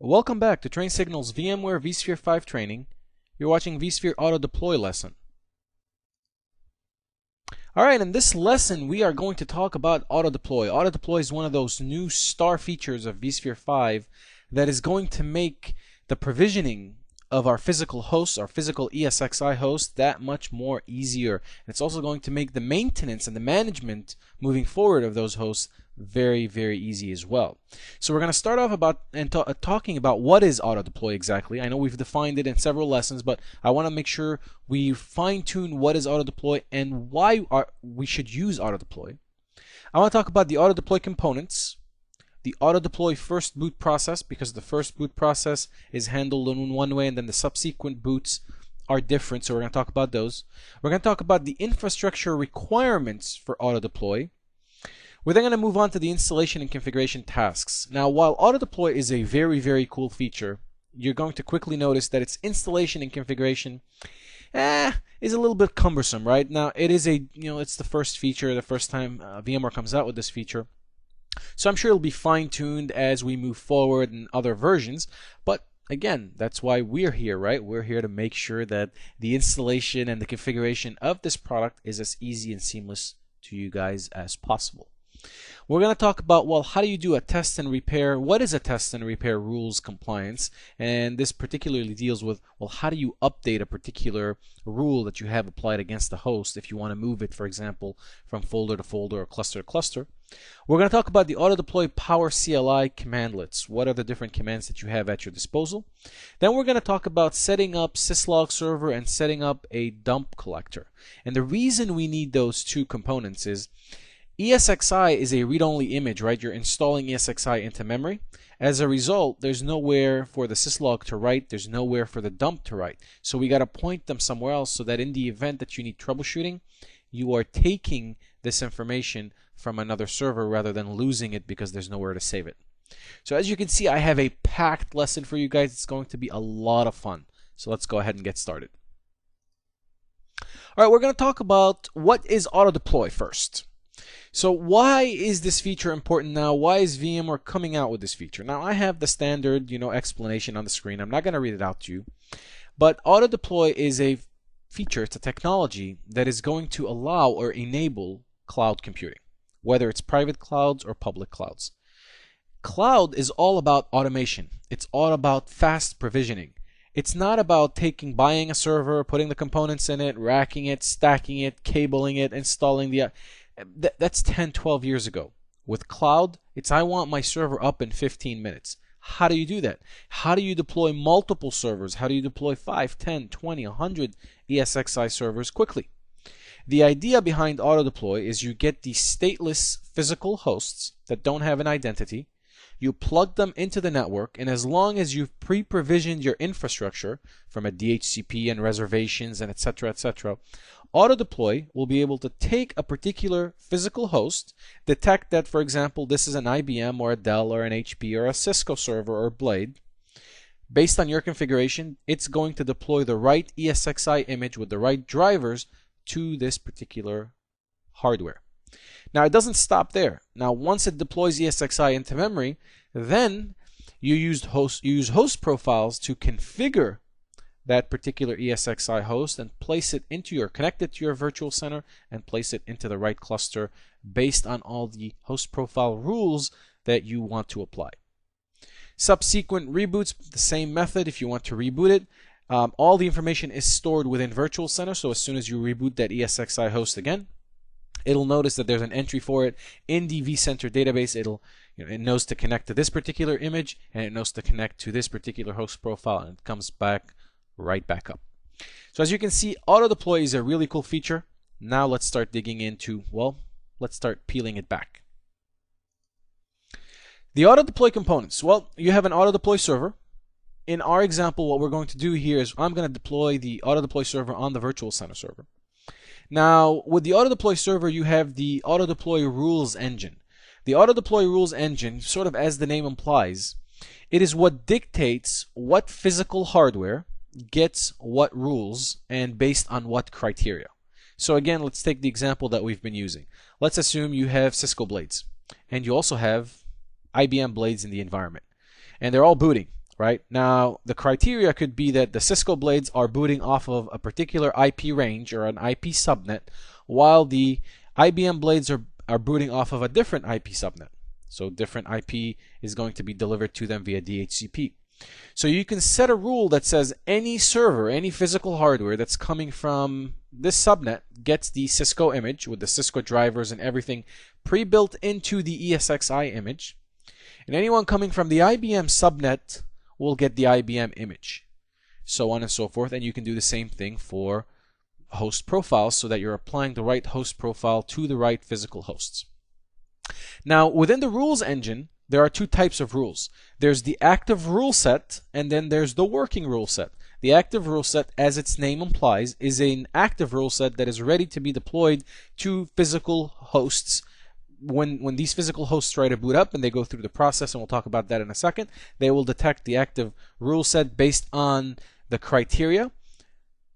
Welcome back to Train Signal's VMware vSphere 5 training. You're watching vSphere Auto Deploy lesson. Alright, in this lesson we are going to talk about Auto Deploy. Auto Deploy is one of those new star features of vSphere 5 that is going to make the provisioning of our physical hosts, our physical ESXi hosts, that much more easier. And it's also going to make the maintenance and the management moving forward of those hosts very, very easy as well. So we're going to start off talking about what is auto deploy exactly. I know we've defined it in several lessons, but I want to make sure we fine-tune what is auto deploy and why we should use auto deploy. I want to talk about the auto deploy components, the auto deploy first boot process, because the first boot process is handled in one way and then the subsequent boots are different, so we're going to talk about those. We're going to talk about the infrastructure requirements for auto deploy. We're then going to move on to the installation and configuration tasks. Now, while auto deploy is a very, very cool feature, you're going to quickly notice that its installation and configuration is a little bit cumbersome, right? Now, it is it's the first feature, the first time VMware comes out with this feature. So I'm sure it'll be fine-tuned as we move forward in other versions, but again, that's why we're here, right? We're here to make sure that the installation and the configuration of this product is as easy and seamless to you guys as possible. We're going to talk about, well, how do you do a test and repair? What is a test and repair rules compliance? And this particularly deals with, well, how do you update a particular rule that you have applied against the host if you want to move it, for example, from folder to folder or cluster to cluster. We're going to talk about the auto deploy power CLI commandlets. What are the different commands that you have at your disposal? Then we're going to talk about setting up syslog server and setting up a dump collector. And the reason we need those two components is ESXi is a read-only image, right? You're installing ESXi into memory. As a result, there's nowhere for the syslog to write, there's nowhere for the dump to write. So we got to point them somewhere else so that in the event that you need troubleshooting, you are taking this information from another server rather than losing it because there's nowhere to save it. So as you can see, I have a packed lesson for you guys. It's going to be a lot of fun. So let's go ahead and get started. All right, we're going to talk about what is auto deploy first. So why is this feature important now? Why is VMware coming out with this feature? Now I have the standard, explanation on the screen. I'm not going to read it out to you. But auto deploy is a feature, it's a technology that is going to allow or enable cloud computing, whether it's private clouds or public clouds. Cloud is all about automation. It's all about fast provisioning. It's not about buying a server, putting the components in it, racking it, stacking it, cabling it, installing the... That's 10, 12 years ago. With cloud, it's I want my server up in 15 minutes. How do you do that? How do you deploy multiple servers? How do you deploy 5, 10, 20, 100 ESXi servers quickly? The idea behind auto deploy is you get these stateless physical hosts that don't have an identity. You plug them into the network, and as long as you've pre-provisioned your infrastructure from a DHCP and reservations and etc., auto deploy will be able to take a particular physical host, detect that, for example, this is an IBM or a Dell or an HP or a Cisco server or Blade. Based on your configuration, it's going to deploy the right ESXi image with the right drivers to this particular hardware. Now, it doesn't stop there. Now, once it deploys ESXi into memory, then you use host profiles to configure that particular ESXi host and connect it to your virtual center and place it into the right cluster based on all the host profile rules that you want to apply. Subsequent reboots, the same method. If you want to reboot it, all the information is stored within virtual center, so as soon as you reboot that ESXi host again, it'll notice that there's an entry for it in the vCenter database. It knows to connect to this particular image, and it knows to connect to this particular host profile, and it comes back right back up. So as you can see, auto deploy is a really cool feature. Now let's start digging into, well, let's start peeling it back. The auto deploy components. Well, you have an auto deploy server. In our example, what we're going to do here is I'm going to deploy the auto deploy server on the virtual center server. Now, with the auto deploy server, you have the auto deploy rules engine. The auto deploy rules engine, sort of as the name implies, it is what dictates what physical hardware gets what rules and based on what criteria. So again, let's take the example that we've been using. Let's assume you have Cisco blades and you also have IBM blades in the environment, and they're all booting. right? Now, the criteria could be that the Cisco blades are booting off of a particular IP range or an IP subnet, while the IBM blades are booting off of a different IP subnet. So different IP is going to be delivered to them via DHCP. So you can set a rule that says any server, any physical hardware that's coming from this subnet gets the Cisco image with the Cisco drivers and everything pre-built into the ESXi image. And anyone coming from the IBM subnet will get the IBM image, so on and so forth. And you can do the same thing for host profiles so that you're applying the right host profile to the right physical hosts. Now, within the rules engine, there are two types of rules. There's the active rule set, and then there's the working rule set. The active rule set, as its name implies, is an active rule set that is ready to be deployed to physical hosts. When these physical hosts try to boot up and they go through the process, and we'll talk about that in a second, they will detect the active rule set based on the criteria,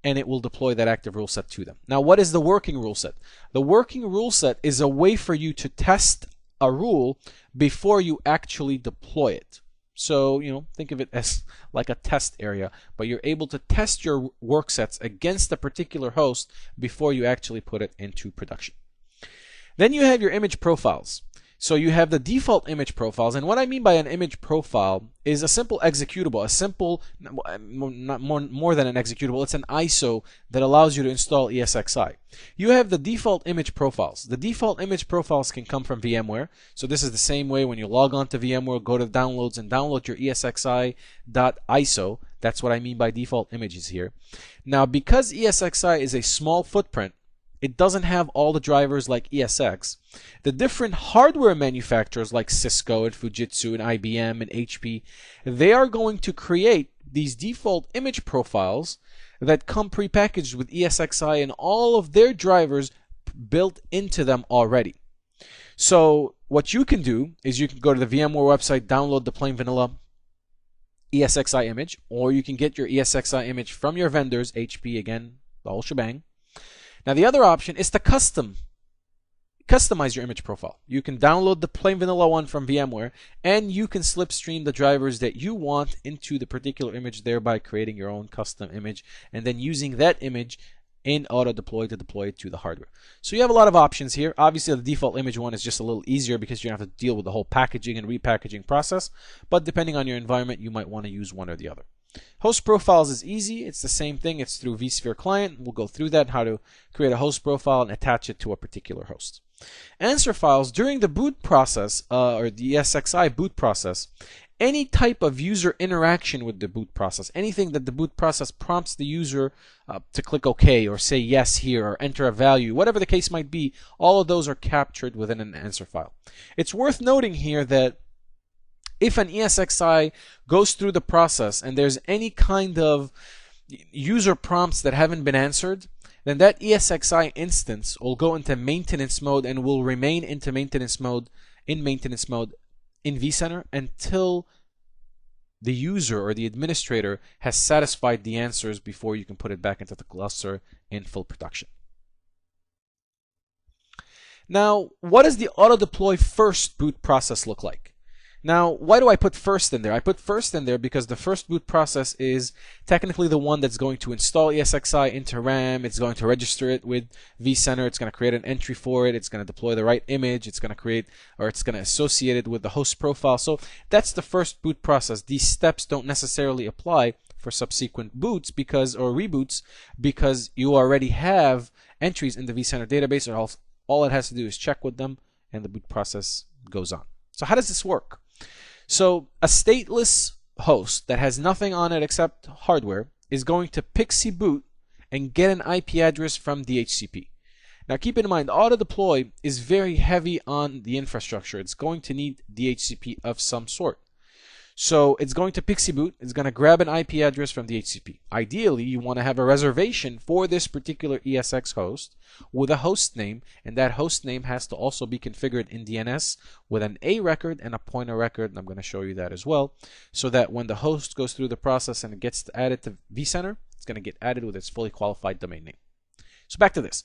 and it will deploy that active rule set to them. Now, what is the working rule set? The working rule set is a way for you to test a rule before you actually deploy it. So, think of it as like a test area, but you're able to test your work sets against a particular host before you actually put it into production. Then you have your image profiles. So you have the default image profiles, and what I mean by an image profile is a simple executable, a simple, not more than an executable, it's an ISO that allows you to install ESXi. You have the default image profiles. The default image profiles can come from VMware. So this is the same way when you log on to VMware, go to downloads and download your ESXi.ISO. That's what I mean by default images here. Now, because ESXi is a small footprint, it doesn't have all the drivers like ESX. The different hardware manufacturers like Cisco and Fujitsu and IBM and HP, they are going to create these default image profiles that come prepackaged with ESXi and all of their drivers built into them already. So what you can do is you can go to the VMware website, download the plain vanilla ESXi image, or you can get your ESXi image from your vendors, HP again, the whole shebang. Now, the other option is to customize your image profile. You can download the plain vanilla one from VMware, and you can slipstream the drivers that you want into the particular image, thereby creating your own custom image, and then using that image in auto deploy to deploy it to the hardware. So you have a lot of options here. Obviously, the default image one is just a little easier because you don't have to deal with the whole packaging and repackaging process, but depending on your environment, you might want to use one or the other. Host profiles is easy. It's the same thing. It's through vSphere client. We'll go through that, how to create a host profile and attach it to a particular host. Answer files, during the boot process, or the ESXi boot process, any type of user interaction with the boot process, anything that the boot process prompts the user to click OK or say yes here or enter a value, whatever the case might be, all of those are captured within an answer file. It's worth noting here that if an ESXi goes through the process and there's any kind of user prompts that haven't been answered, then that ESXi instance will go into maintenance mode and will remain in maintenance mode in vCenter until the user or the administrator has satisfied the answers before you can put it back into the cluster in full production. Now, what does the auto deploy first boot process look like? Now, why do I put first in there? I put first in there because the first boot process is technically the one that's going to install ESXi into RAM. It's going to register it with vCenter. It's going to create an entry for it. It's going to deploy the right image. It's going to create, or it's going to associate it with the host profile. So that's the first boot process. These steps don't necessarily apply for subsequent boots or reboots because you already have entries in the vCenter database, or all it has to do is check with them and the boot process goes on. So how does this work? So a stateless host that has nothing on it except hardware is going to pixie boot and get an IP address from DHCP. Now keep in mind, auto deploy is very heavy on the infrastructure. It's going to need DHCP of some sort. So it's going to pixie boot. It's going to grab an IP address from DHCP. Ideally, you want to have a reservation for this particular ESX host with a host name, and that host name has to also be configured in DNS with an A record and a pointer record, and I'm going to show you that as well, so that when the host goes through the process and it gets added to vCenter, it's going to get added with its fully qualified domain name. So back to this.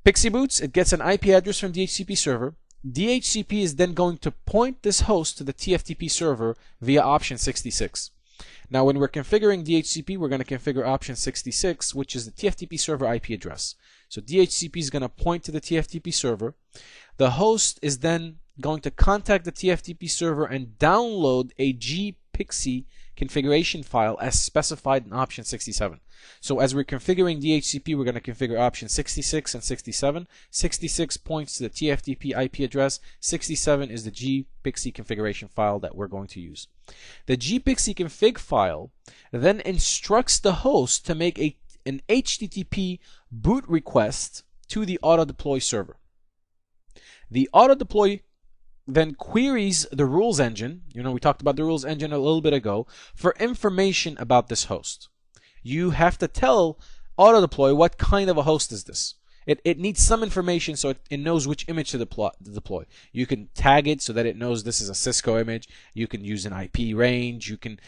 Pixie boots, it gets an IP address from DHCP server. DHCP is then going to point this host to the TFTP server via option 66. Now, when we're configuring DHCP, we're going to configure option 66, which is the TFTP server IP address. So DHCP is going to point to the TFTP server. The host is then going to contact the TFTP server and download a gPXE configuration file as specified in option 67. So as we're configuring DHCP, we're going to configure option 66 and 67. 66 points to the TFTP IP address. 67 is the gPXE configuration file that we're going to use. The gPXE config file then instructs the host to make an HTTP boot request to the auto deploy server. The auto deploy then queries the rules engine. We talked about the rules engine a little bit ago for information about this host. You have to tell auto deploy what kind of a host is this. It needs some information so it knows which image to deploy. You can tag it so that it knows this is a Cisco image. You can use an IP range. You can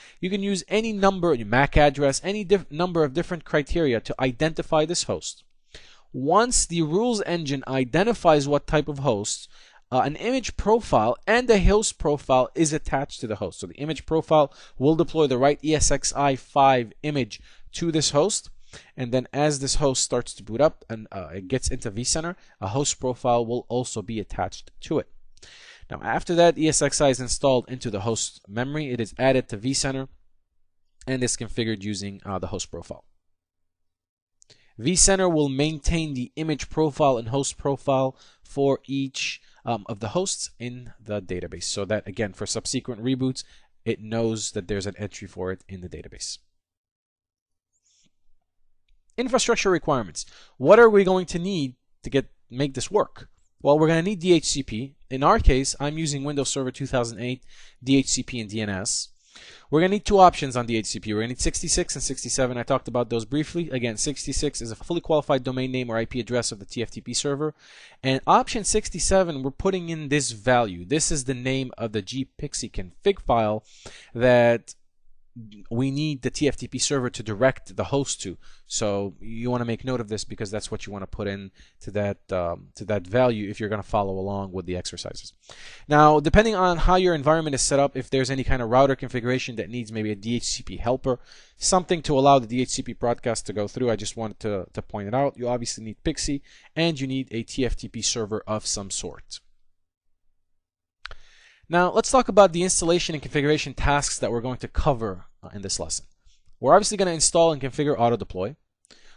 use any number, MAC address, any number of different criteria to identify this host. Once the rules engine identifies what type of host, an image profile and a host profile is attached to the host. So the image profile will deploy the right ESXi5 image to this host. And then as this host starts to boot up and it gets into vCenter, a host profile will also be attached to it. Now after that, ESXi is installed into the host memory. It is added to vCenter and is configured using the host profile. vCenter will maintain the image profile and host profile for each of the hosts in the database, so that again for subsequent reboots it knows that there's an entry for it in the database. Infrastructure requirements. What are we going to need to make this work? Well, we're going to need DHCP. In our case, I'm using Windows Server 2008, DHCP, and DNS. We're going to need two options on DHCP. We're going to need 66 and 67. I talked about those briefly. Again, 66 is a fully qualified domain name or IP address of the TFTP server. And option 67, we're putting in this value. This is the name of the gPXE config file that we need the TFTP server to direct the host to. So you want to make note of this because that's what you want to put in to that value if you're going to follow along with the exercises. Now, depending on how your environment is set up, if there's any kind of router configuration that needs maybe a DHCP helper, something to allow the DHCP broadcast to go through, I just wanted to point it out. You obviously need PXE and you need a TFTP server of some sort. Now, let's talk about the installation and configuration tasks that we're going to cover in this lesson. We're obviously going to install and configure auto deploy.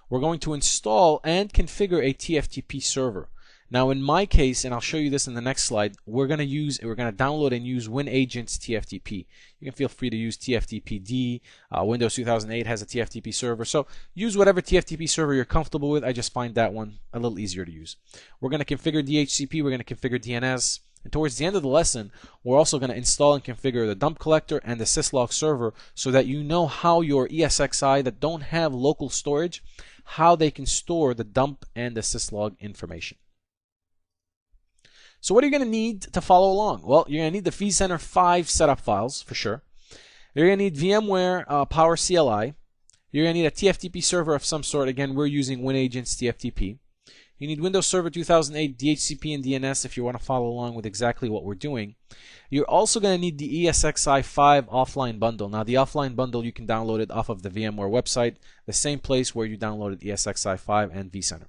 We're going to install and configure a TFTP server. Now, in my case, and I'll show you this in the next slide, we're going to download and use WinAgent's TFTP. You can feel free to use TFTPD. Windows 2008 has a TFTP server, so use whatever TFTP server you're comfortable with. I just find that one a little easier to use. We're going to configure DHCP. We're going to configure DNS. And towards the end of the lesson, we're also going to install and configure the dump collector and the syslog server so that you know how your ESXi that don't have local storage, how they can store the dump and the syslog information. So what are you going to need to follow along? Well, you're going to need the vCenter 5 setup files for sure. You're going to need VMware Power CLI. You're going to need a TFTP server of some sort. Again, we're using WinAgent's TFTP. You need Windows Server 2008, DHCP, and DNS if you want to follow along with exactly what we're doing. You're also going to need the ESXi5 offline bundle. Now, the offline bundle, you can download it off of the VMware website, the same place where you downloaded ESXi5 and vCenter.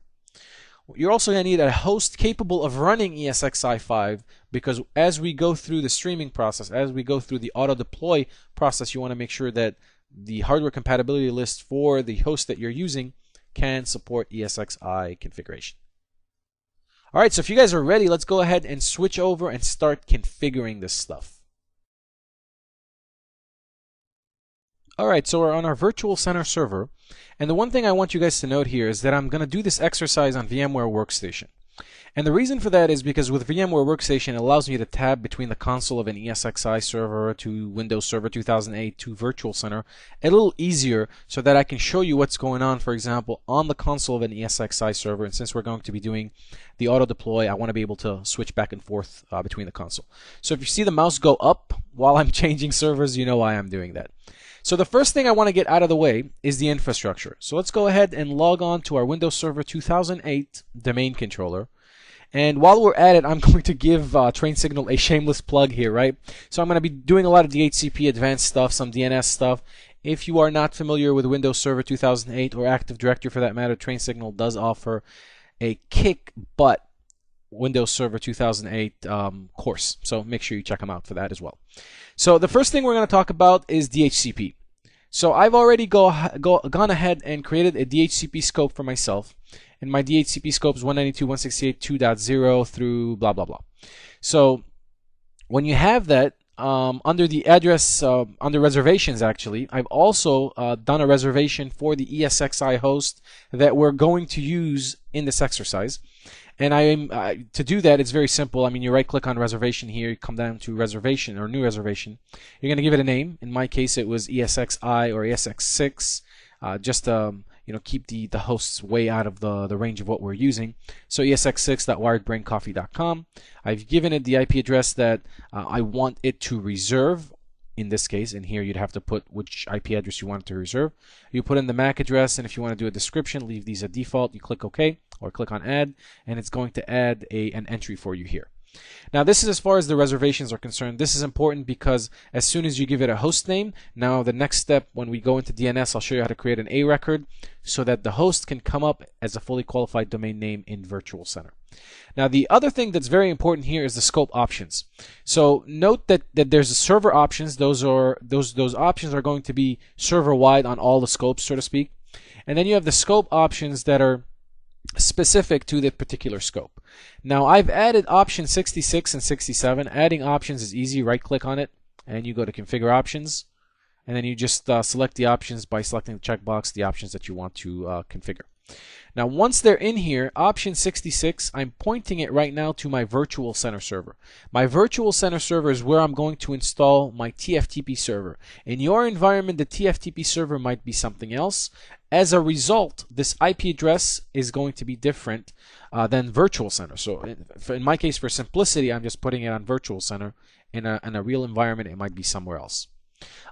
You're also going to need a host capable of running ESXi5 because as we go through the streaming process, as we go through the auto deploy process, you want to make sure that the hardware compatibility list for the host that you're using can support ESXi configuration. All right, so if you guys are ready, let's go ahead and switch over and start configuring this stuff. All right, so we're on our virtual center server, and the one thing I want you guys to note here is that I'm going to do this exercise on VMware Workstation. And the reason for that is because with VMware Workstation, it allows me to tab between the console of an ESXi server to Windows Server 2008 to Virtual Center a little easier so that I can show you what's going on, for example, on the console of an ESXi server. And since we're going to be doing the auto deploy, I want to be able to switch back and forth between the console. So if you see the mouse go up while I'm changing servers, you know why I'm doing that. So the first thing I want to get out of the way is the infrastructure. So let's go ahead and log on to our Windows Server 2008 domain controller. And while we're at it, I'm going to give Train Signal a shameless plug here, right? So I'm going to be doing a lot of DHCP advanced stuff, some DNS stuff If you are not familiar with Windows Server 2008 or Active Directory for that matter, Train Signal does offer a kick butt Windows Server 2008 course. So make sure you check them out for that as well. So the first thing we're going to talk about is DHCP. So I've already gone ahead and created a DHCP scope for myself. And my DHCP scope is 192.168.2.0 through blah, blah, blah. So when you have that, under the address, under reservations actually, I've also done a reservation for the ESXi host that we're going to use in this exercise. And to do that, it's very simple. I mean, you right click on reservation here, you come down to reservation or new reservation. You're going to give it a name. In my case, it was ESXi or ESX6, just keep the hosts way out of the range of what we're using. So ESX6.wiredbraincoffee.com. I've given it the IP address that I want it to reserve. In this case, and here you'd have to put which IP address you want it to reserve. You put in the MAC address, and if you want to do a description, leave these at default. You click OK or click on Add, and it's going to add an entry for you here. Now this is as far as the reservations are concerned. This is important because as soon as you give it a host name, now the next step when we go into DNS, I'll show you how to create an A record so that the host can come up as a fully qualified domain name in Virtual Center. Now the other thing that's very important here is the scope options. So note that there's a server options. Those options are going to be server wide on all the scopes, so to speak. And then you have the scope options that are specific to the particular scope. Now I've added option 66 and 67. Adding options is easy. Right click on it and you go to configure options, and then you just select the options by selecting the checkbox, the options that you want to configure. Now once they're in here, option 66, I'm pointing it right now to my Virtual Center server. My Virtual Center server is where I'm going to install my TFTP server. In your environment, the TFTP server might be something else. As a result, this IP address is going to be different than Virtual Center. So in my case, for simplicity, I'm just putting it on Virtual Center. In a real environment, it might be somewhere else.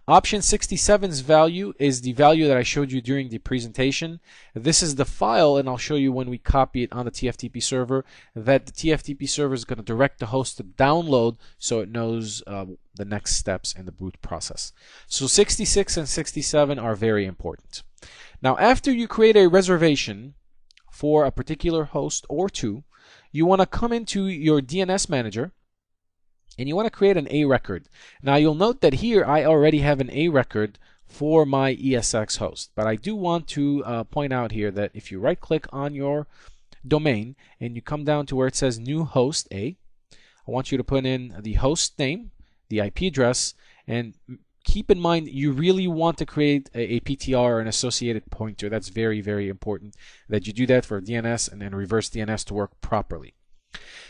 Option 67's value is the value that I showed you during the presentation. This is the file, and I'll show you when we copy it on the TFTP server, that the TFTP server is going to direct the host to download so it knows the next steps in the boot process. So 66 and 67 are very important. Now after you create a reservation for a particular host or two, you want to come into your DNS manager and you want to create an A record. Now you'll note that here I already have an A record for my ESX host, but I do want to point out here that if you right click on your domain and you come down to where it says new host A, I want you to put in the host name, the IP address, and keep in mind you really want to create a PTR or an associated pointer. That's very, very important that you do that for DNS and then reverse DNS to work properly.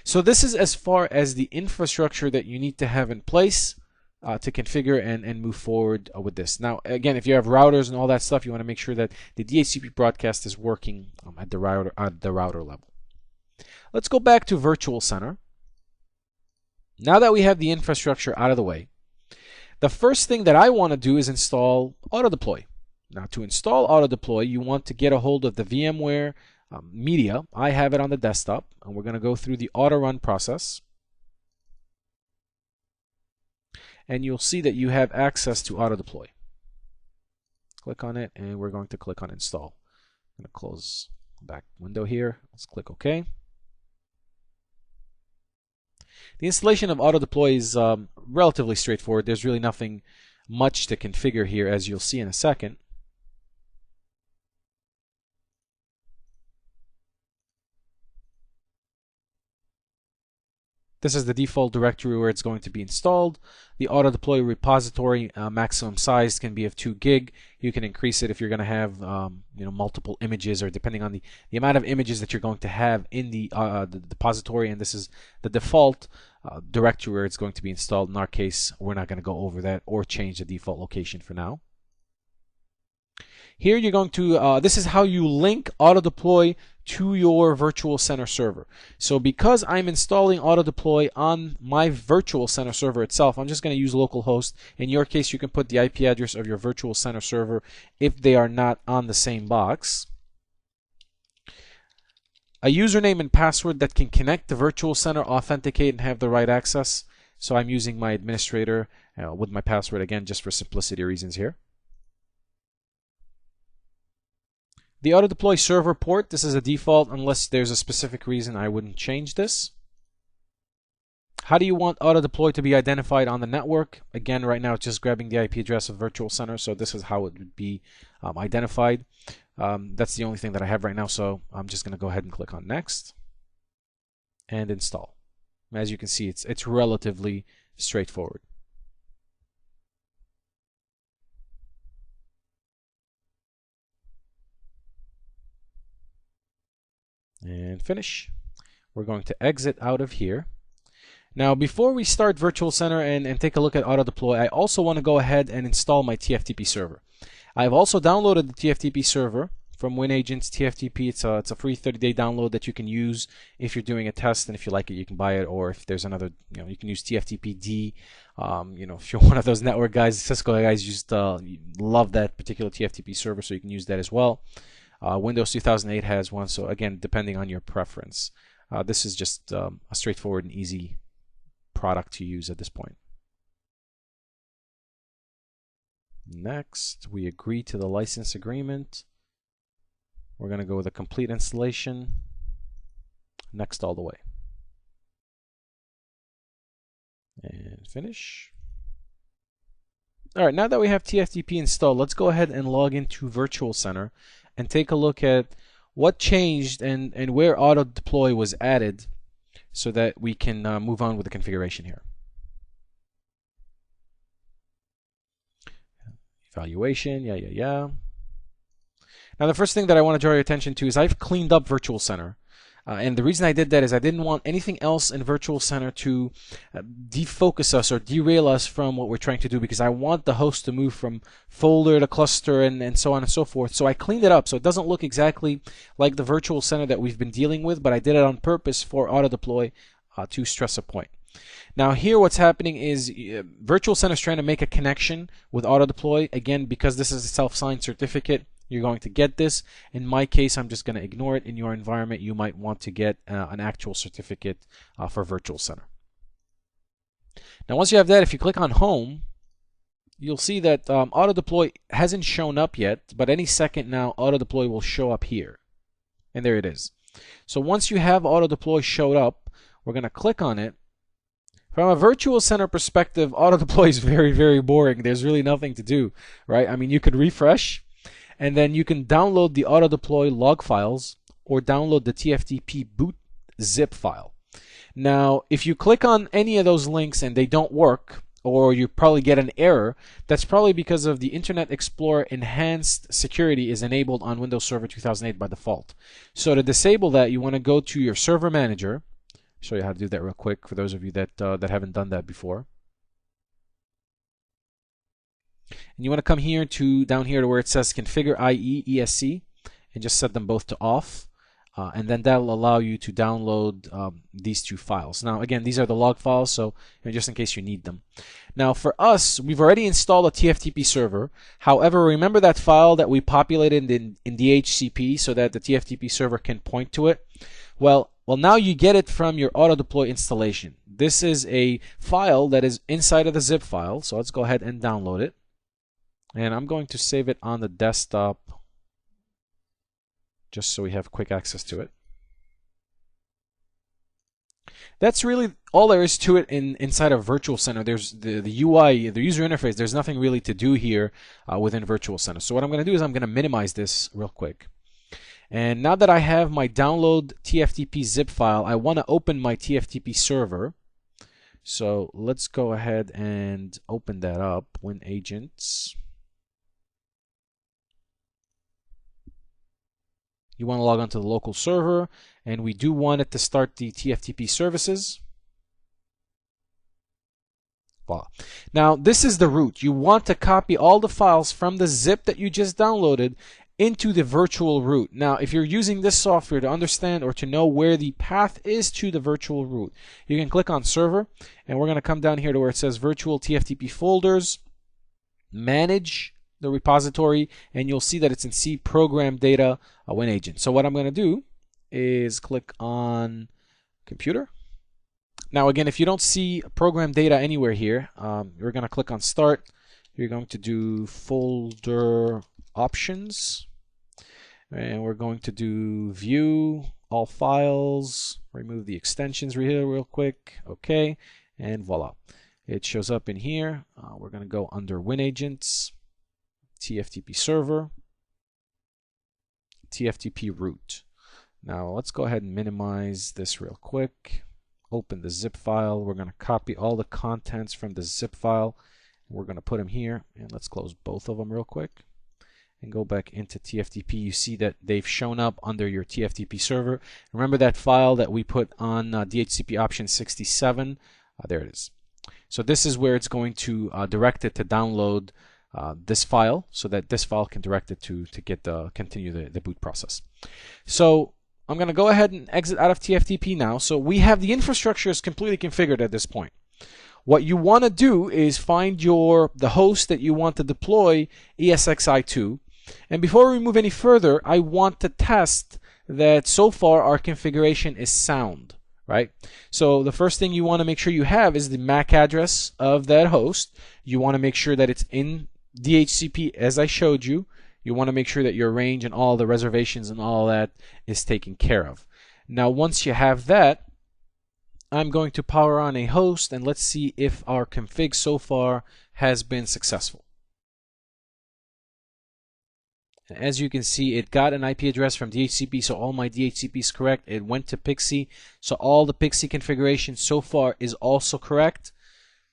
So this is as far as the infrastructure that you need to have in place to configure and move forward with this. Now again, if you have routers and all that stuff, you want to make sure that the DHCP broadcast is working at the router level. Let's go back to Virtual Center. Now that we have the infrastructure out of the way, the first thing that I want to do is install AutoDeploy. Now to install AutoDeploy, you want to get a hold of the VMware media. I have it on the desktop, and we're going to go through the auto run process. And you'll see that you have access to AutoDeploy. Click on it, and we're going to click on install. I'm going to close the back window here. Let's click OK. The installation of AutoDeploy is relatively straightforward. There's really nothing much to configure here, as you'll see in a second. This is the default directory where it's going to be installed. The AutoDeploy repository maximum size can be of 2 gig. You can increase it if you're going to have multiple images, or depending on the amount of images that you're going to have in the depository. And this is the default directory where it's going to be installed. In our case, we're not going to go over that or change the default location for now. Here you're going to, this is how you link AutoDeploy to your Virtual Center server. So because I'm installing AutoDeploy on my Virtual Center server itself, I'm just going to use localhost. In your case, you can put the IP address of your Virtual Center server if they are not on the same box. A username and password that can connect the Virtual Center, authenticate, and have the right access. So I'm using my administrator with my password, again, just for simplicity reasons here. The auto deploy server port, this is a default unless there's a specific reason I wouldn't change this. How do you want auto deploy to be identified on the network? Again, right now it's just grabbing the IP address of virtual center, so this is how it would be identified. That's the only thing that I have right now, so I'm just going to go ahead and click on next and install. As you can see, it's relatively straightforward. And finish. We're going to exit out of here. Now, before we start Virtual Center and take a look at auto deploy, I also want to go ahead and install my TFTP server. I've also downloaded the TFTP server from WinAgent's TFTP. It's a free 30-day download that you can use if you're doing a test, and if you like it, you can buy it. Or if there's another, you can use TFTPD. If you're one of those network guys, Cisco guys, just love that particular TFTP server, so you can use that as well. Windows 2008 has one, so again, depending on your preference. This is just a straightforward and easy product to use at this point. Next, we agree to the license agreement. We're going to go with a complete installation. Next all the way. And finish. All right, now that we have TFTP installed, let's go ahead and log into Virtual Center and take a look at what changed and where auto deploy was added so that we can move on with the configuration here. Evaluation, yeah. Now the first thing that I want to draw your attention to is I've cleaned up Virtual Center. And the reason I did that is I didn't want anything else in Virtual Center to defocus us or derail us from what we're trying to do, because I want the host to move from folder to cluster and so on and so forth. So I cleaned it up so it doesn't look exactly like the Virtual Center that we've been dealing with, but I did it on purpose for auto deploy to stress a point. Now here what's happening is Virtual Center is trying to make a connection with auto deploy. Again, because this is a self-signed certificate, you're going to get this. In my case, I'm just going to ignore it. In your environment, you might want to get an actual certificate for Virtual Center. Now once you have that, if you click on Home, you'll see that auto deploy hasn't shown up yet, but any second now auto deploy will show up here. And there it is. So once you have auto deploy showed up, we're going to click on it. From a Virtual Center perspective, auto deploy is very, very boring. There's really nothing to do, right? I mean, you could refresh, and then you can download the auto deploy log files or download the TFTP boot zip file. Now, if you click on any of those links and they don't work, or you probably get an error, that's probably because of the Internet Explorer Enhanced Security is enabled on Windows Server 2008 by default. So to disable that, you want to go to your Server Manager. Show you how to do that real quick for those of you that haven't done that before. And you want to come here to down here to where it says Configure IE ESC and just set them both to off. And then that'll allow you to download these two files. Now again, these are the log files, so just in case you need them. Now for us, we've already installed a TFTP server. However, remember that file that we populated in DHCP so that the TFTP server can point to it? Well, now you get it from your auto deploy installation. This is a file that is inside of the zip file, so let's go ahead and download it. And I'm going to save it on the desktop just so we have quick access to it. That's really all there is to it inside of Virtual Center. There's the UI, the user interface. There's nothing really to do here within Virtual Center. So what I'm going to do is I'm going to minimize this real quick. And now that I have my download TFTP zip file, I want to open my TFTP server. So let's go ahead and open that up. WinAgents. You want to log on to the local server, and we do want it to start the TFTP services. Voila. Now this is the root. You want to copy all the files from the zip that you just downloaded into the virtual root. Now if you're using this software to understand or to know where the path is to the virtual root, you can click on server, and we're going to come down here to where it says virtual TFTP folders, manage the repository, and you'll see that it's in C program data WinAgent. So what I'm going to do is click on computer. Now again, if you don't see program data anywhere here, you're going to click on start. You're going to do folder options. And we're going to do view all files, remove the extensions here real quick. Okay, and voila. It shows up in here. We're going to go under WinAgents, TFTP server, TFTP root. Now let's go ahead and minimize this real quick. Open the zip file. We're going to copy all the contents from the zip file. We're going to put them here, and let's close both of them real quick and go back into TFTP. You see that they've shown up under your TFTP server. Remember that file that we put on DHCP option 67? There it is. So this is where it's going to direct it to download this file, so that this file can direct it to continue the boot process. So I'm going to go ahead and exit out of TFTP now. So we have the infrastructure is completely configured at this point. What you want to do is find the host that you want to deploy ESXi to. And before we move any further, I want to test that so far our configuration is sound, right? So the first thing you want to make sure you have is the MAC address of that host. You want to make sure that it's in DHCP as I showed you. You want to make sure that your range and all the reservations and all that is taken care of. Now once you have that, I'm going to power on a host and let's see if our config so far has been successful. And as you can see, it got an IP address from DHCP, so all my DHCP is correct. It went to Pixie, so all the Pixie configuration so far is also correct.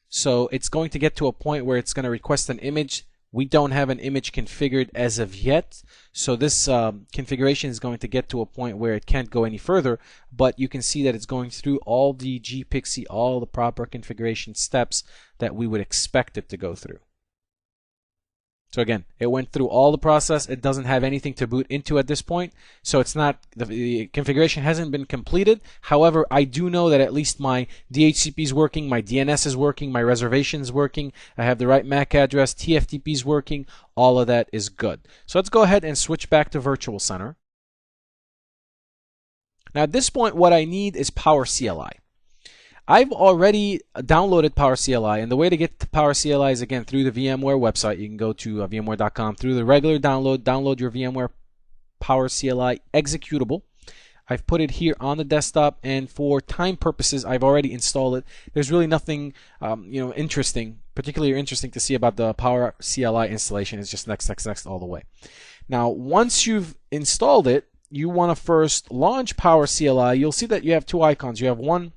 So it's going to get to a point where it's going to request an image. We don't have an image configured as of yet, so this configuration is going to get to a point where it can't go any further, but you can see that it's going through all the gPXE, all the proper configuration steps that we would expect it to go through. So again, it went through all the process. It doesn't have anything to boot into at this point, so it's not, the configuration hasn't been completed. However, I do know that at least my DHCP is working, my DNS is working, my reservation is working, I have the right MAC address, TFTP is working, all of that is good. So let's go ahead and switch back to Virtual Center. Now at this point, what I need is Power CLI. I've already downloaded Power CLI, and the way to get to Power CLI is again through the VMware website. You can go to vmware.com through the regular download your VMware Power CLI executable. I've put it here on the desktop, and for time purposes, I've already installed it. There's really nothing particularly interesting to see about the Power CLI installation. It's just next all the way. Now, once you've installed it, you want to first launch Power CLI. You'll see that you have two icons. You have one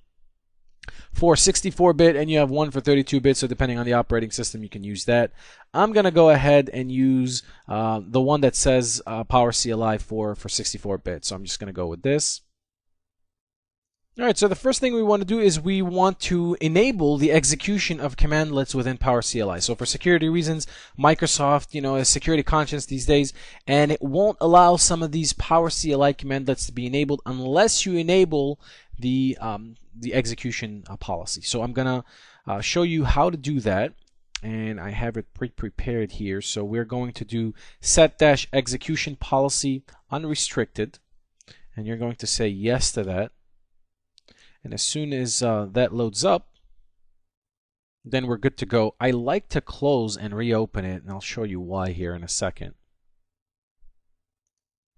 for 64-bit and you have one for 32-bit, so depending on the operating system you can use that. I'm going to go ahead and use the one that says Power CLI for 64-bit, so I'm just going to go with this. Alright, so the first thing we want to do is we want to enable the execution of commandlets within Power CLI. So for security reasons, Microsoft, is security conscious these days, and it won't allow some of these Power CLI commandlets to be enabled unless you enable the execution policy. So I'm gonna show you how to do that, and I have it pre-prepared here. So we're going to do set-execution policy unrestricted, and you're going to say yes to that. And as soon as that loads up, then we're good to go. I like to close and reopen it, and I'll show you why here in a second.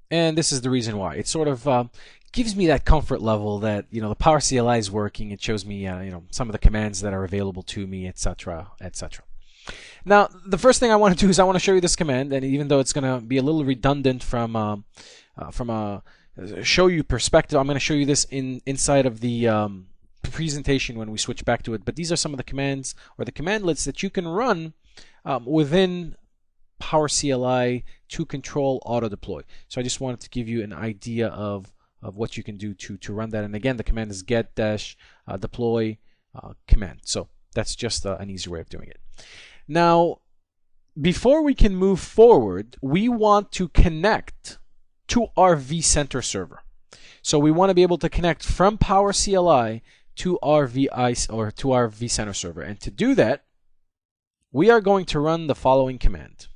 And this is the reason why. It sort of gives me that comfort level that the Power CLI is working. It shows me some of the commands that are available to me, etc., etc. Now, the first thing I want to do is I want to show you this command, and even though it's going to be a little redundant from a show you perspective, I'm going to show you this inside of the presentation when we switch back to it. But these are some of the commands or the commandlets that you can run within Power CLI to control auto deploy. So I just wanted to give you an idea of what you can do to run that. And again, the command is get-deploy command. So that's just an easy way of doing it. Now, before we can move forward, we want to connect to our vCenter server. So we want to be able to connect from Power CLI to our vCenter server. And to do that, we are going to run the following command: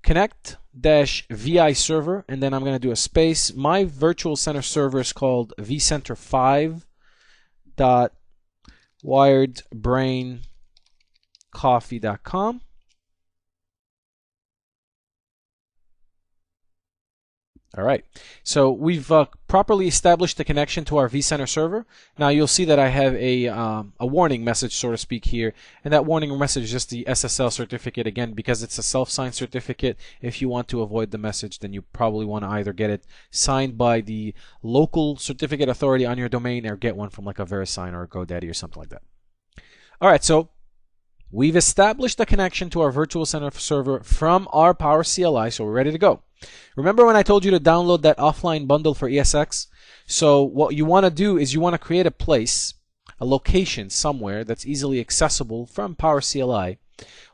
connect-vi server, and then I'm going to do a space. My virtual center server is called vcenter5.wiredbraincoffee.com. All right, so we've properly established the connection to our vCenter server. Now you'll see that I have a warning message, so to speak, here, and that warning message is just the SSL certificate. Again, because it's a self-signed certificate, if you want to avoid the message, then you probably want to either get it signed by the local certificate authority on your domain or get one from like a VeriSign or a GoDaddy or something like that. All right, so we've established a connection to our virtual center server from our Power CLI, so we're ready to go. Remember when I told you to download that offline bundle for ESX? So what you want to do is you want to create a place, a location somewhere that's easily accessible from Power CLI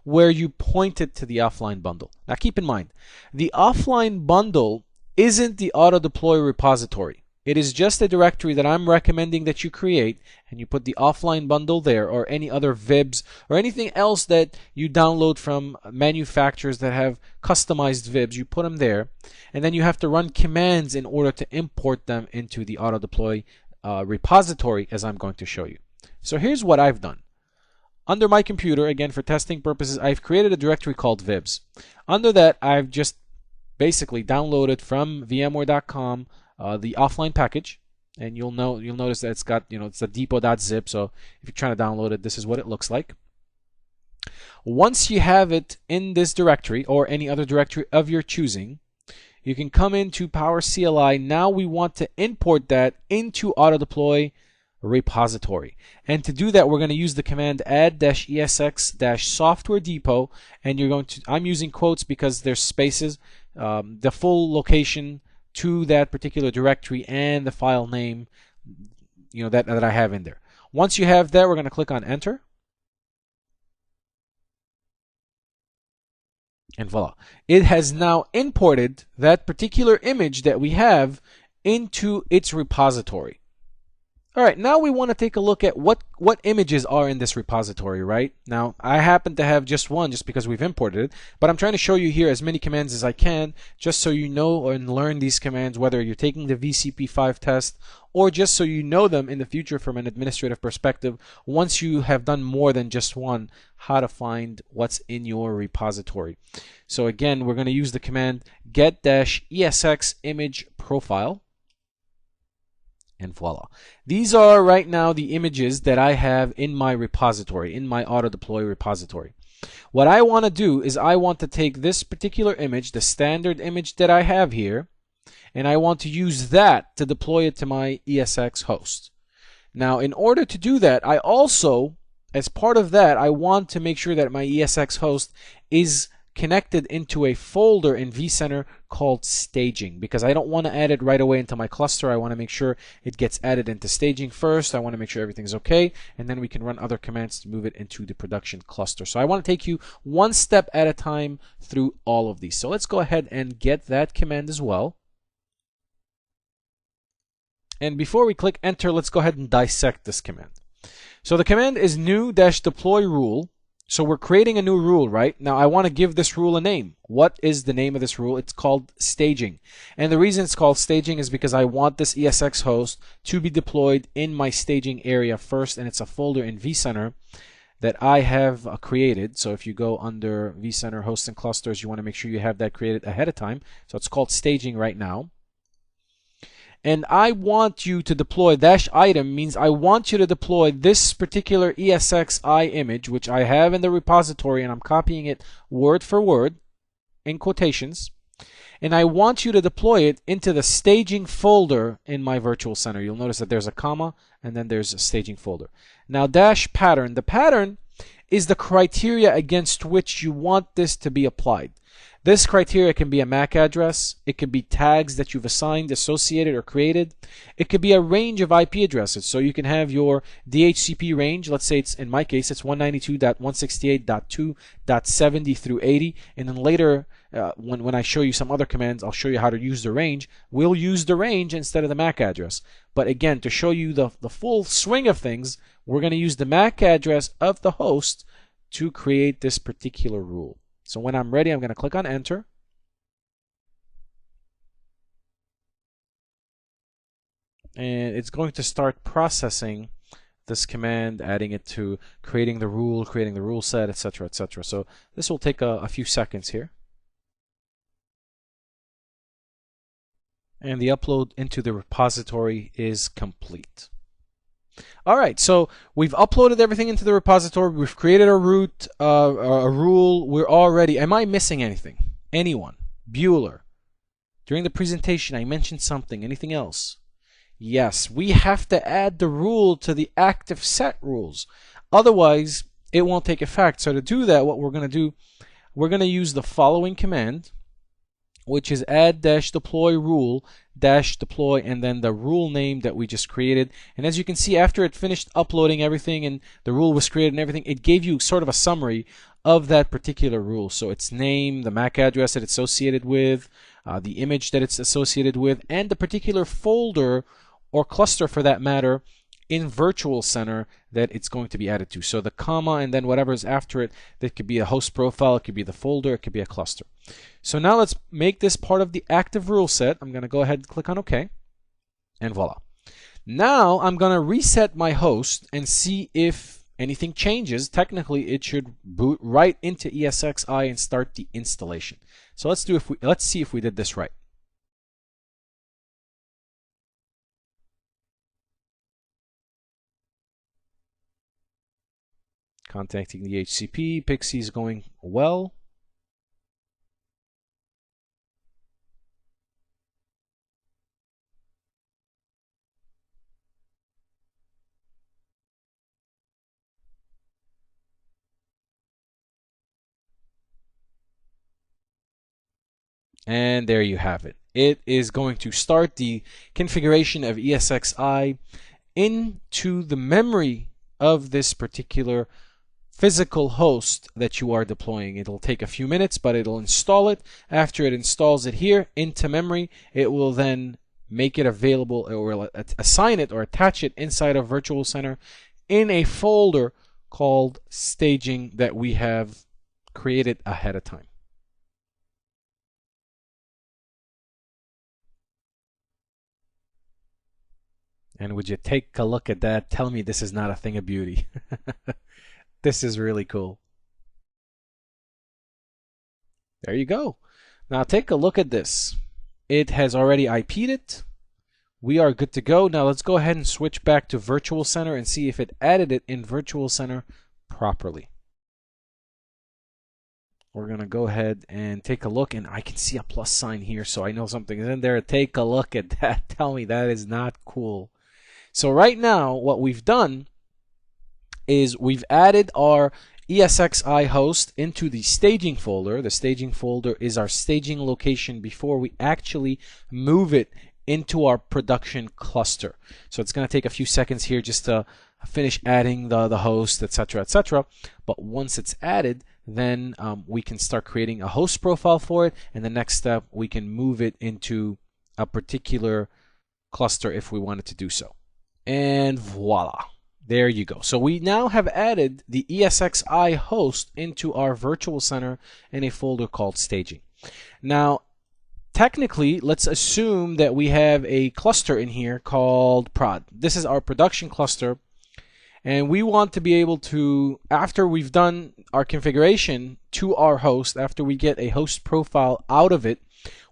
where you point it to the offline bundle. Now keep in mind, the offline bundle isn't the auto deploy repository. It is just a directory that I'm recommending that you create, and you put the offline bundle there, or any other VIBs or anything else that you download from manufacturers that have customized VIBs. You put them there, and then you have to run commands in order to import them into the auto deploy repository, as I'm going to show you. So here's what I've done. Under my computer, again for testing purposes, I've created a directory called VIBs. Under that, I've just basically downloaded from vmware.com the offline package, and you'll notice that it's got, it's a depot.zip. So if you're trying to download it, this is what it looks like. Once you have it in this directory or any other directory of your choosing, you can come into Power CLI. Now we want to import that into auto deploy repository, and to do that we're going to use the command add-esx-software depot, and I'm using quotes because there's spaces, the full location to that particular directory and the file name, that I have in there. Once you have that, we're going to click on enter, and voila, it has now imported that particular image that we have into its repository. All right, now we want to take a look at what images are in this repository. Right now I happen to have just one, just because we've imported it, but I'm trying to show you here as many commands as I can, just so you know and learn these commands, whether you're taking the VCP5 test or just so you know them in the future from an administrative perspective, once you have done more than just one, how to find what's in your repository. So again, we're going to use the command get-esx image profile. And voila. These are right now the images that I have in my repository, in my auto deploy repository. What I want to do is I want to take this particular image, the standard image that I have here, and I want to use that to deploy it to my ESX host. Now, in order to do that, I also, as part of that, I want to make sure that my ESX host is connected into a folder in vCenter called staging, because I don't want to add it right away into my cluster. I want to make sure it gets added into staging first. I want to make sure everything's okay, and then we can run other commands to move it into the production cluster. So I want to take you one step at a time through all of these. So let's go ahead and get that command as well. And before we click enter, let's go ahead and dissect this command. So the command is new-deploy rule. So we're creating a new rule, right? Now I want to give this rule a name. What is the name of this rule? It's called staging. And the reason it's called staging is because I want this ESX host to be deployed in my staging area first, and it's a folder in vCenter that I have created. So if you go under vCenter hosts and clusters, you want to make sure you have that created ahead of time. So it's called staging right now. And I want you to deploy -item means I want you to deploy this particular ESXi image, which I have in the repository, and I'm copying it word for word in quotations. And I want you to deploy it into the staging folder in my virtual center. You'll notice that there's a comma and then there's a staging folder. Now -pattern. The pattern is the criteria against which you want this to be applied. This criteria can be a MAC address, it could be tags that you've assigned, associated, or created. It could be a range of IP addresses. So you can have your DHCP range. Let's say it's, in my case, it's 192.168.2.70 through 80. And then later, when I show you some other commands, I'll show you how to use the range. We'll use the range instead of the MAC address. But again, to show you the full swing of things, we're going to use the MAC address of the host to create this particular rule. So when I'm ready, I'm going to click on enter. And it's going to start processing this command, adding it to creating the rule set, etc., etc. So this will take a few seconds here. And the upload into the repository is complete. All right, so we've uploaded everything into the repository. We've created a root, a rule. We're all ready. Am I missing anything? Anyone? Bueller? During the presentation, I mentioned something. Anything else? Yes, we have to add the rule to the active set rules. Otherwise, it won't take effect. So to do that, what we're going to do, we're going to use the following command, which is add-deploy rule-deploy, and then the rule name that we just created. And as you can see, after it finished uploading everything and the rule was created and everything, it gave you sort of a summary of that particular rule. So its name, the MAC address that it's associated with, the image that it's associated with, and the particular folder or cluster for that matter in Virtual Center that it's going to be added to. So the comma and then whatever is after it, that could be a host profile, it could be the folder, it could be a cluster. So now let's make this part of the active rule set. I'm going to go ahead and click on OK, and voila. Now I'm going to reset my host and see if anything changes. Technically, it should boot right into ESXi and start the installation. So let's see if we did this right. Contacting the HCP, Pixie is going well. And there you have it. It is going to start the configuration of ESXi into the memory of this particular physical host that you are deploying. It'll take a few minutes, but it'll install it. After it installs it here into memory, it will then make it available, or assign it or attach it inside of Virtual Center in a folder called staging that we have created ahead of time. And would you take a look at that? Tell me this is not a thing of beauty. This is really cool. There you go. Now take a look at this. It has already IP'd it. We are good to go. Now let's go ahead and switch back to Virtual Center and see if it added it in Virtual Center properly. We're going to go ahead and take a look, and I can see a plus sign here, so I know something is in there. Take a look at that. Tell me that is not cool. So right now, what we've done is we've added our ESXi host into the staging folder. The staging folder is our staging location before we actually move it into our production cluster. So it's going to take a few seconds here just to finish adding the host, etc., etc. But once it's added, then we can start creating a host profile for it, and the next step, we can move it into a particular cluster if we wanted to do so. And voila, there you go. So we now have added the ESXi host into our Virtual Center in a folder called staging. Now, technically, let's assume that we have a cluster in here called prod. This is our production cluster, and we want to be able to, after we've done our configuration to our host, after we get a host profile out of it,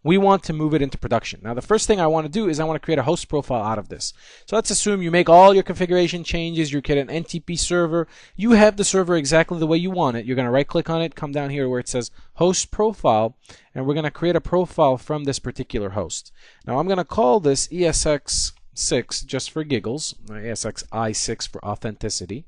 we want to move it into production. Now, the first thing I want to do is I want to create a host profile out of this. So let's assume you make all your configuration changes, you create an NTP server, you have the server exactly the way you want it. You're going to right click on it, come down here where it says host profile, and we're going to create a profile from this particular host. Now I'm going to call this ESX6 just for giggles, ESXi6 for authenticity.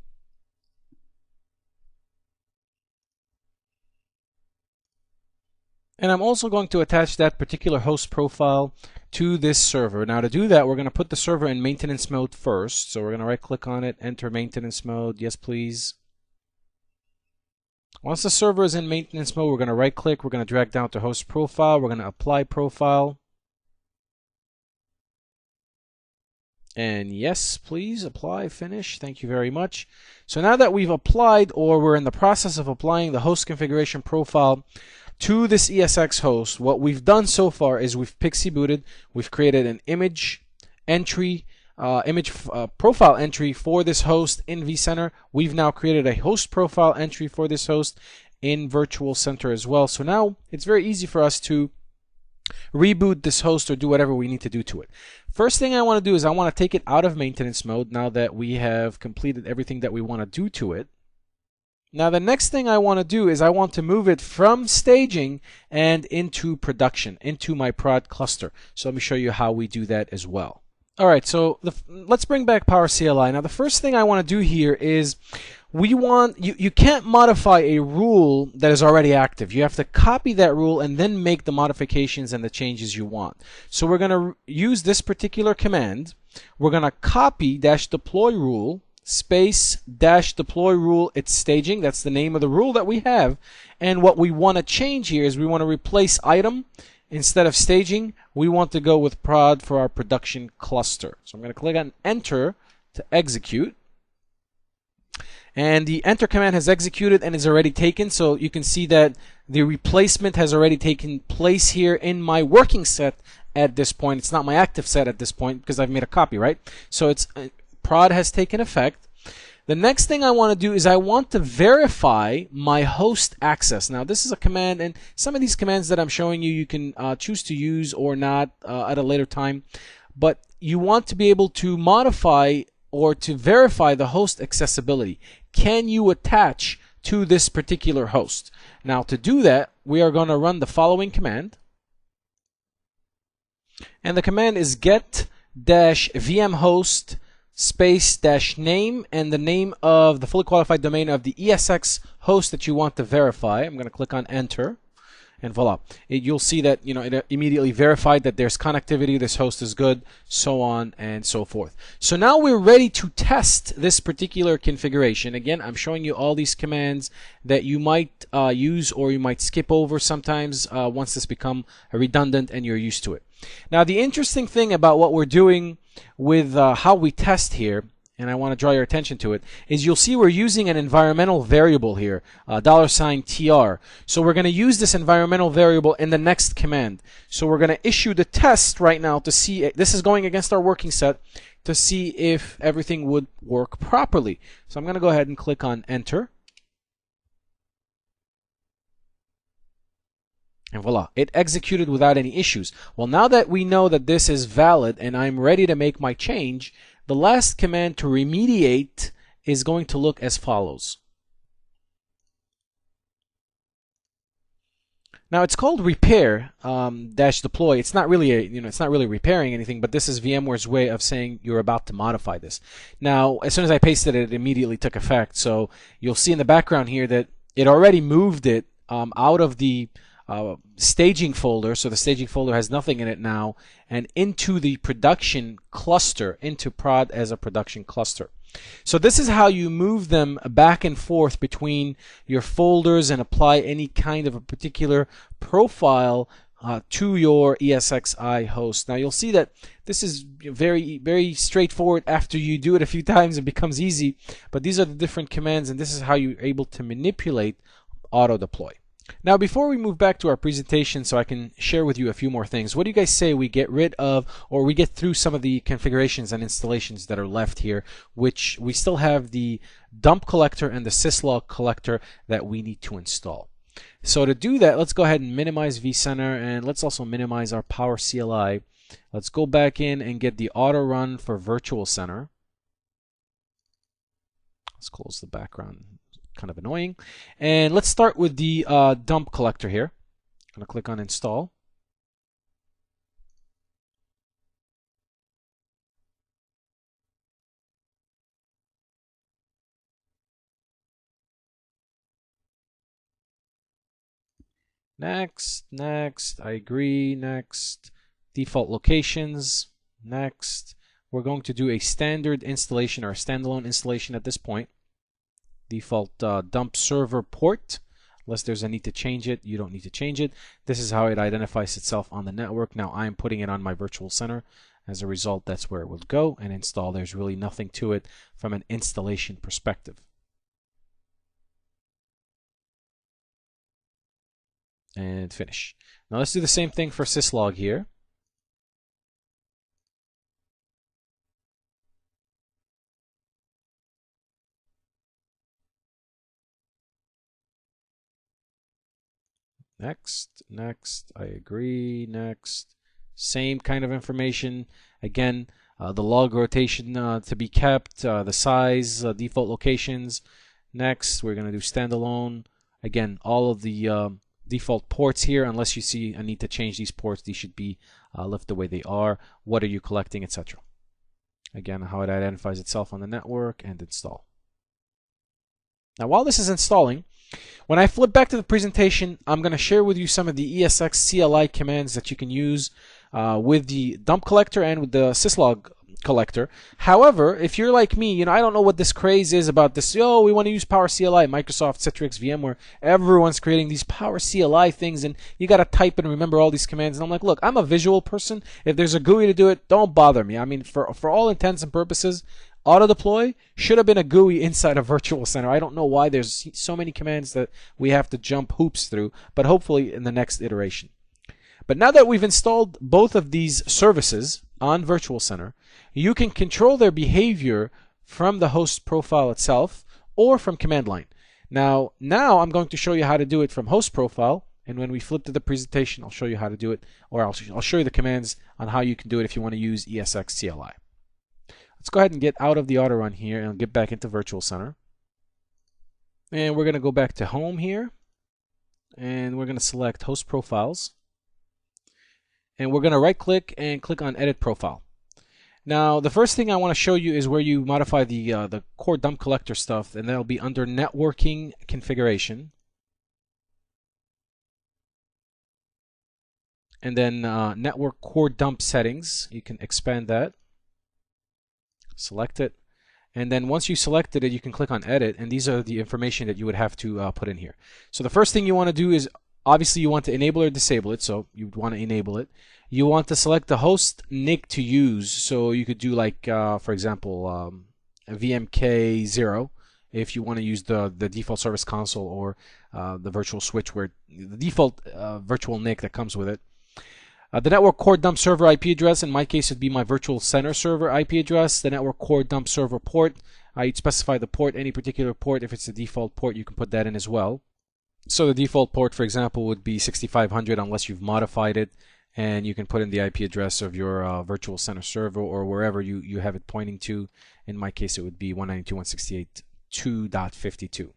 And I'm also going to attach that particular host profile to this server. Now to do that, we're going to put the server in maintenance mode first. So we're going to right click on it, enter maintenance mode, yes please. Once the server is in maintenance mode, we're going to right click, we're going to drag down to host profile, we're going to apply profile. And yes, please apply, finish. Thank you very much. So now that we've applied, or we're in the process of applying the host configuration profile to this ESX host, what we've done so far is we've Pixie booted, we've created an image entry, profile entry for this host in vCenter. We've now created a host profile entry for this host in Virtual Center as well. So now it's very easy for us to reboot this host or do whatever we need to do to it. First thing I want to do is I want to take it out of maintenance mode now that we have completed everything that we want to do to it. Now the next thing I want to do is I want to move it from staging and into production, into my prod cluster. So let me show you how we do that as well. All right, so let's bring back Power CLI. Now the first thing I want to do here is you can't modify a rule that is already active. You have to copy that rule and then make the modifications and the changes you want. So we're going to use this particular command. We're going to copy -deploy rule space -deploy rule. It's staging. That's the name of the rule that we have. And what we want to change here is we want to replace item. Instead of staging, we want to go with prod for our production cluster. So I'm going to click on enter to execute. And the enter command has executed and is already taken. So you can see that the replacement has already taken place here in my working set at this point. It's not my active set at this point because I've made a copy, right? So it's prod has taken effect. The next thing I want to do is I want to verify my host access. Now this is a command, and some of these commands that I'm showing you, you can choose to use or not at a later time. But you want to be able to modify or to verify the host accessibility. Can you attach to this particular host? Now to do that, we are going to run the following command. And the command is get-vmhost space -name and the name of the fully qualified domain of the ESX host that you want to verify. I'm going to click on enter. And voila, you'll see that it immediately verified that there's connectivity, this host is good, so on and so forth. So now we're ready to test this particular configuration. Again, I'm showing you all these commands that you might use or you might skip over sometimes once this become redundant and you're used to it. Now the interesting thing about what we're doing with how we test here, and I want to draw your attention to it, is you'll see we're using an environmental variable here, $TR. So we're going to use this environmental variable in the next command. So we're going to issue the test right now to see, this is going against our working set, to see if everything would work properly. So I'm going to go ahead and click on enter. And voila, it executed without any issues. Well, now that we know that this is valid and I'm ready to make my change, the last command to remediate is going to look as follows. Now it's called repair -deploy. It's not really it's not really repairing anything, but this is VMware's way of saying you're about to modify this. Now, as soon as I pasted it, it immediately took effect. So you'll see in the background here that it already moved it out of the staging folder, so the staging folder has nothing in it now, and into the production cluster, into prod as a production cluster. So this is how you move them back and forth between your folders and apply any kind of a particular profile to your ESXi host. Now you'll see that this is very straightforward. After you do it a few times, it becomes easy. But these are the different commands, and this is how you're able to manipulate auto deploy. Now, before we move back to our presentation so I can share with you a few more things, what do you guys say we get rid of, or we get through some of the configurations and installations that are left here, which we still have the dump collector and the syslog collector that we need to install. So to do that, let's go ahead and minimize vCenter, and let's also minimize our Power CLI. Let's go back in and get the auto run for Virtual Center. Let's close the background. Kind of annoying. And let's start with the dump collector here. I'm going to click on install. Next, I agree, next, default locations, next. We're going to do a standard installation or a standalone installation at this point. Default dump server port. Unless there's a need to change it, you don't need to change it. This is how it identifies itself on the network. Now I'm putting it on my virtual center. As a result, that's where it will go and install. There's really nothing to it from an installation perspective. And finish. Now let's do the same thing for syslog here. Next, next, I agree, next. Same kind of information. Again, the log rotation to be kept, the size, default locations. Next, we're going to do standalone. Again, all of the default ports here, unless you see a need to change these ports, these should be left the way they are. What are you collecting, etc. Again, how it identifies itself on the network, and install. Now, while this is installing, when I flip back to the presentation, I'm going to share with you some of the ESX CLI commands that you can use with the dump collector and with the syslog collector. However, if you're like me, I don't know what this craze is about this. Oh, we want to use Power CLI, Microsoft, Citrix, VMware. Everyone's creating these Power CLI things, and you got to type and remember all these commands. And I'm like, look, I'm a visual person. If there's a GUI to do it, don't bother me. I mean, for all intents and purposes, auto deploy should have been a GUI inside a virtual center. I don't know why there's so many commands that we have to jump hoops through, but hopefully in the next iteration. But now that we've installed both of these services on Virtual Center, you can control their behavior from the host profile itself or from command line. Now I'm going to show you how to do it from host profile, and when we flip to the presentation, I'll show you how to do it, or I'll show you the commands on how you can do it if you want to use ESX CLI. Let's go ahead and get out of the auto run here and get back into Virtual Center. And we're going to go back to home here, and we're going to select host profiles. And we're going to right click and click on edit profile. Now, the first thing I want to show you is where you modify the core dump collector stuff, and that'll be under networking configuration. And then network core dump settings, you can expand that. Select it. And then once you selected it, you can click on edit, and these are the information that you would have to put in here. So the first thing you want to do is, obviously, you want to enable or disable it, so you want to enable it. You want to select the host NIC to use, so you could do like, for example, VMK0 if you want to use the default service console or the virtual switch, where the default virtual NIC that comes with it. The network core dump server IP address, in my case, would be my virtual center server IP address. The network core dump server port, you'd specify the port, any particular port. If it's the default port, you can put that in as well. So the default port, for example, would be 6500 unless you've modified it, and you can put in the IP address of your virtual center server or wherever you have it pointing to. In my case, it would be 192.168.2.52.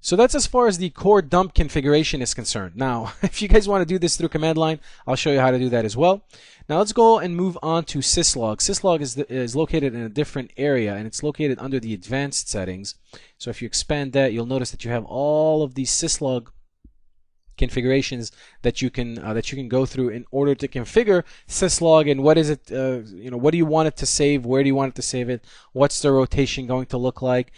So that's as far as the core dump configuration is concerned. Now, if you guys want to do this through command line, I'll show you how to do that as well. Now let's go and move on to syslog. Syslog is located in a different area, and it's located under the advanced settings. So if you expand that, you'll notice that you have all of these syslog configurations that you can go through in order to configure syslog. And what is it, what do you want it to save, where do you want it to save it, what's the rotation going to look like,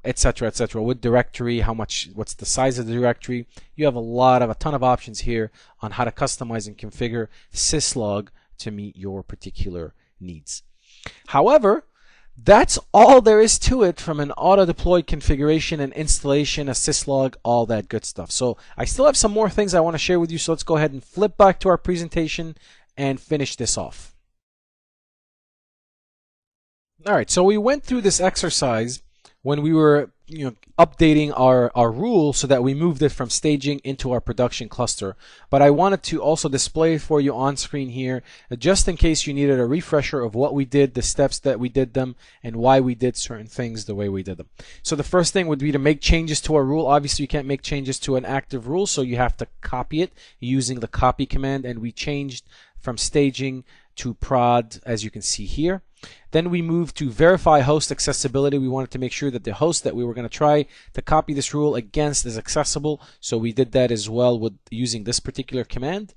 etc., etc. What directory, what's the size of the directory. You have a ton of options here on how to customize and configure syslog to meet your particular needs. However, that's all there is to it from an auto-deployed configuration and installation, a syslog, all that good stuff. So I still have some more things I want to share with you, so let's go ahead and flip back to our presentation and finish this off. All right, so we went through this exercise when we were updating our rule so that we moved it from staging into our production cluster. But I wanted to also display it for you on screen here, just in case you needed a refresher of what we did, the steps that we did them, and why we did certain things the way we did them. So the first thing would be to make changes to our rule. Obviously, you can't make changes to an active rule, so you have to copy it using the copy command, and we changed from staging to prod, as you can see here. Then we moved to verify host accessibility. We wanted to make sure that the host that we were going to try to copy this rule against is accessible, so we did that as well with using this particular command.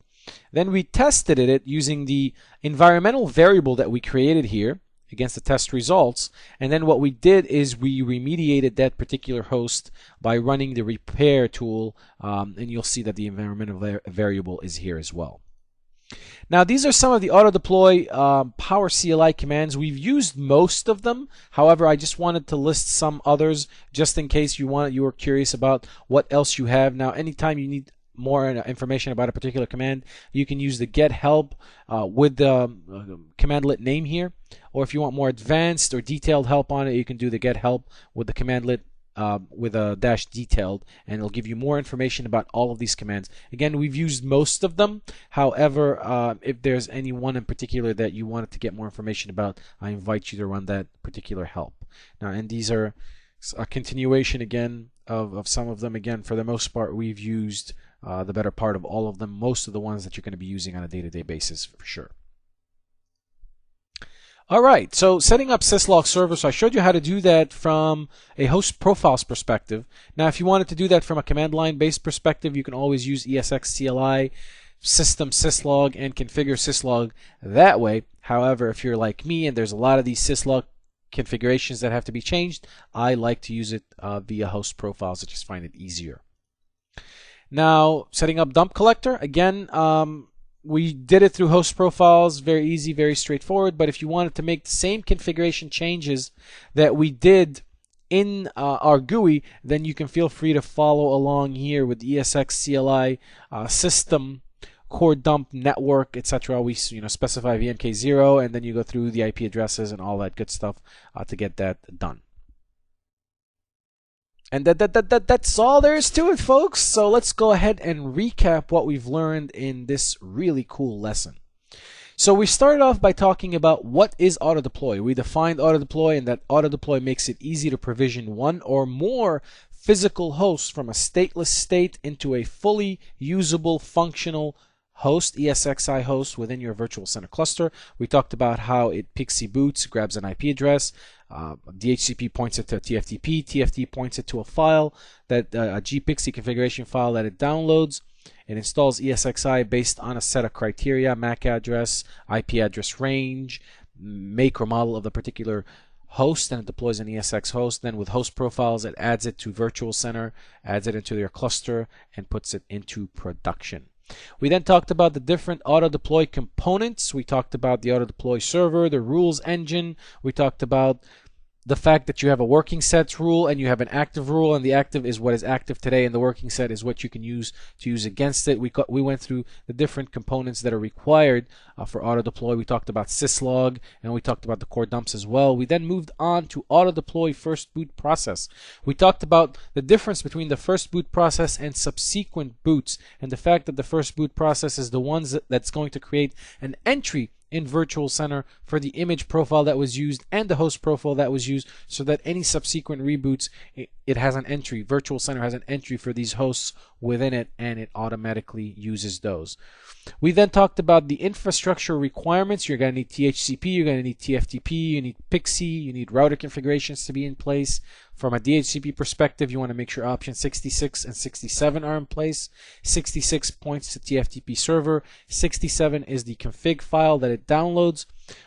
Then we tested it using the environmental variable that we created here against the test results, and then what we did is we remediated that particular host by running the repair tool, and you'll see that the environmental variable is here as well. Now, these are some of the auto-deploy Power CLI commands. We've used most of them. However, I just wanted to list some others just in case you were curious about what else you have. Now, anytime you need more information about a particular command, you can use the get help with the commandlet name here. Or if you want more advanced or detailed help on it, you can do the get help with the commandlet with a dash detailed, and it'll give you more information about all of these commands. Again, we've used most of them. However, if there's any one in particular that you wanted to get more information about, I invite you to run that particular help. Now, and these are a continuation again of some of them. Again, for the most part, we've used the better part of all of them, most of the ones that you're going to be using on a day-to-day basis for sure. All right, so setting up syslog server. So I showed you how to do that from a host profiles perspective. Now, if you wanted to do that from a command line based perspective, you can always use ESX CLI, system syslog, and configure syslog that way. However, if you're like me and there's a lot of these syslog configurations that have to be changed, I like to use it via host profiles. I just find it easier. Now, setting up dump collector, again, we did it through host profiles, very easy, very straightforward. But if you wanted to make the same configuration changes that we did in our GUI, then you can feel free to follow along here with ESX CLI system core dump network, etc. We specify VMK0, and then you go through the IP addresses and all that good stuff to get that done. And that's all there is to it, folks. So let's go ahead and recap what we've learned in this really cool lesson. So we started off by talking about what is auto deploy. We defined auto deploy, and that auto deploy makes it easy to provision one or more physical hosts from a stateless state into a fully usable functional host, ESXi host, within your virtual center cluster. We talked about how it PXE boots, grabs an IP address, DHCP points it to a TFTP, TFT points it to a file, that a gPXE configuration file that it downloads. It installs ESXi based on a set of criteria: MAC address, IP address range, make or model of the particular host, and it deploys an ESX host. Then with host profiles, it adds it to virtual center, adds it into your cluster, and puts it into production. We then talked about the different auto deploy components. We talked about the auto deploy server, the rules engine. We talked about the fact that you have a working sets rule and you have an active rule, and the active is what is active today, and the working set is what you can use to use against it. We went through the different components that are required for auto deploy. We talked about syslog, and we talked about the core dumps as well. We then moved on to auto deploy first boot process. We talked about the difference between the first boot process and subsequent boots, and the fact that the first boot process is the ones that's going to create an entry in Virtual Center for the image profile that was used and the host profile that was used, so that any subsequent reboots, it has an entry. Virtual Center has an entry for these hosts within it, and it automatically uses those. We then talked about the infrastructure requirements. You're going to need THCP, you're going to need TFTP, you need PXE, you need router configurations to be in place. From a DHCP perspective, you want to make sure options 66 and 67 are in place. 66 points to TFTP server. 67 is the config file that it downloads.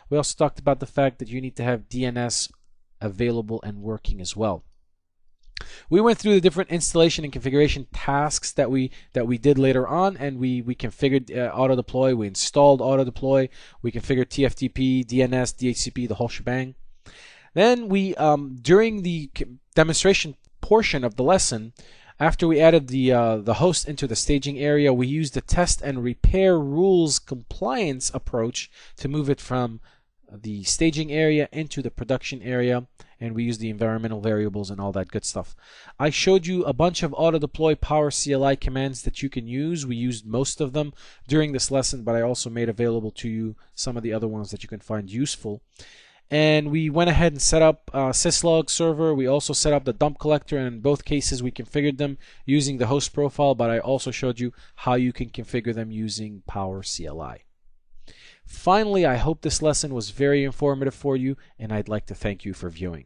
We also talked about the fact that you need to have DNS available and working as well. We went through the different installation and configuration tasks that we did later on, and we configured auto deploy. We installed auto deploy. We configured TFTP, DNS, DHCP, the whole shebang. Then we, during the demonstration portion of the lesson, after we added the host into the staging area, we used the test and repair rules compliance approach to move it from the staging area into the production area, and we used the environmental variables and all that good stuff. I showed you a bunch of auto deploy power CLI commands that you can use. We used most of them during this lesson, but I also made available to you some of the other ones that you can find useful. And we went ahead and set up syslog server. We also set up the dump collector, and in both cases we configured them using the host profile, but I also showed you how you can configure them using Power CLI. Finally, I hope this lesson was very informative for you, and I'd like to thank you for viewing.